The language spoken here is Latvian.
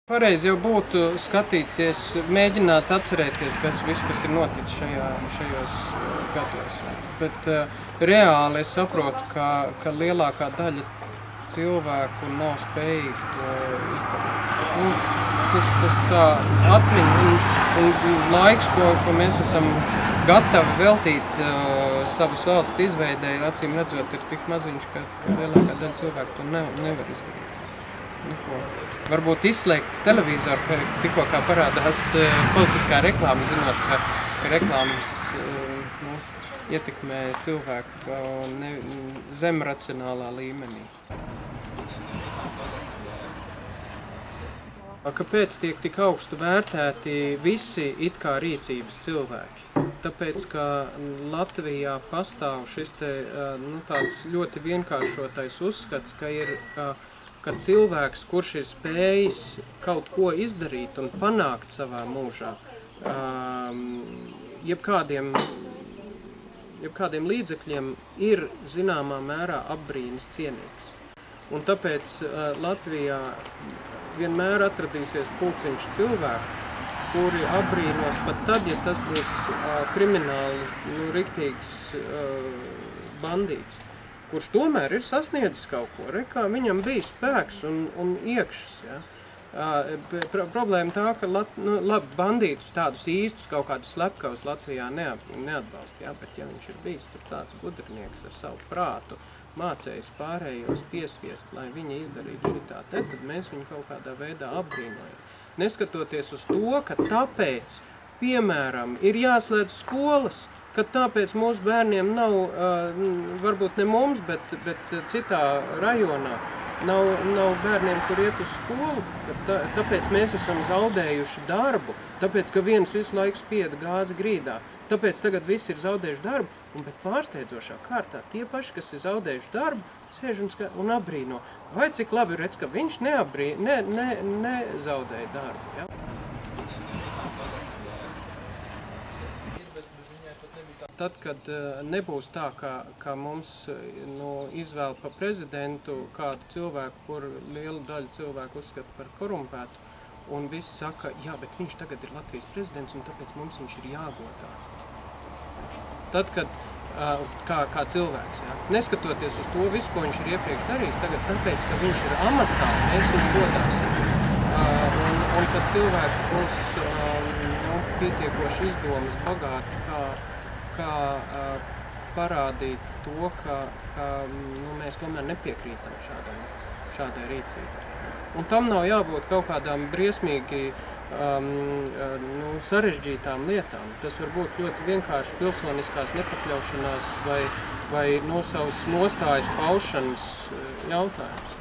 Pareizi jau būtu skatīties, mēģināt atcerēties, kas ir noticis šajos gados. Bet reāli es saprotu, ka lielākā daļa cilvēku nav spējīgi to izdarīt. Tas tā atmiņa un laiks, ko mēs esam gatavi veltīt savas valsts izveidēji, acīm redzot, ir tik maziņš, ka lielākā daļa cilvēku to nevar izdarīt. Varbūt izslēgt televizoru, ka tikko kā parādās politiskā reklāma, zinot, ka reklāmas ietekmē cilvēku zem racionālā līmenī. Kāpēc tiek tik augstu vērtēti visi it kā rīcības cilvēki? Tāpēc, ka Latvijā pastāv šis tāds ļoti vienkāršotais uzskats, ka cilvēks, kurš ir spējis kaut ko izdarīt un panākt savā mūžā, jebkādiem līdzekļiem ir zināmā mērā apbrīnas cienīgs. Un tāpēc Latvijā vienmēr atradīsies pulciņš cilvēku, kuri apbrīnos pat tad, ja tas būs krimināli, riktīgs bandīts, kurš tomēr ir sasniedzis kaut ko, kā viņam bija spēks un iekšas. Ja? Problēma tā, ka labi, bandītus tādus īstus kaut kādus slepkavus Latvijā neatbalsta, ja? Bet ja viņš ir bijis tur tāds gudrinieks ar savu prātu, mācējis pārējos piespiest, lai viņi izdarītu šitā, tad mēs viņu kaut kādā veidā apbrīnojam. Neskatoties uz to, ka tāpēc, piemēram, ir jāslēdz skolas, ka tāpēc mūsu bērniem nav, varbūt ne mums, bet citā rajonā, nav bērniem, kur iet uz skolu, tāpēc mēs esam zaudējuši darbu, tāpēc, ka viens visu laiku spieda gāzi grīdā, tāpēc tagad visi ir zaudējuši darbu, bet pārsteidzošā kārtā tie paši, kas ir zaudējuši darbu, sēž un apbrīno. Vai cik labi redz, ka viņš nezaudēja darbu, ja? Tad, kad nebūs tā, ka mums izvēl pa prezidentu kādu cilvēku, kur lielu daļu cilvēku uzskata par korumpētu, un visi saka, jā, bet viņš tagad ir Latvijas prezidents, un tāpēc mums viņš ir jāgodā. Tad, kad kā cilvēks, jā, neskatoties uz to visu, ko viņš ir iepriekš darījis, tagad tāpēc, ka viņš ir amatā, mēs viņu godāsim. Un kad cilvēki būs pietiekoši izdomas, bagāti, kā parādīt to, ka mēs tomēr nepiekrītam šādai rīcībai. Un tam nav jābūt kaut kādām briesmīgi sarežģītām lietām. Tas var būt ļoti vienkārši pilsoniskās nepakļaušanās vai savas nostājas paušanas jautājums.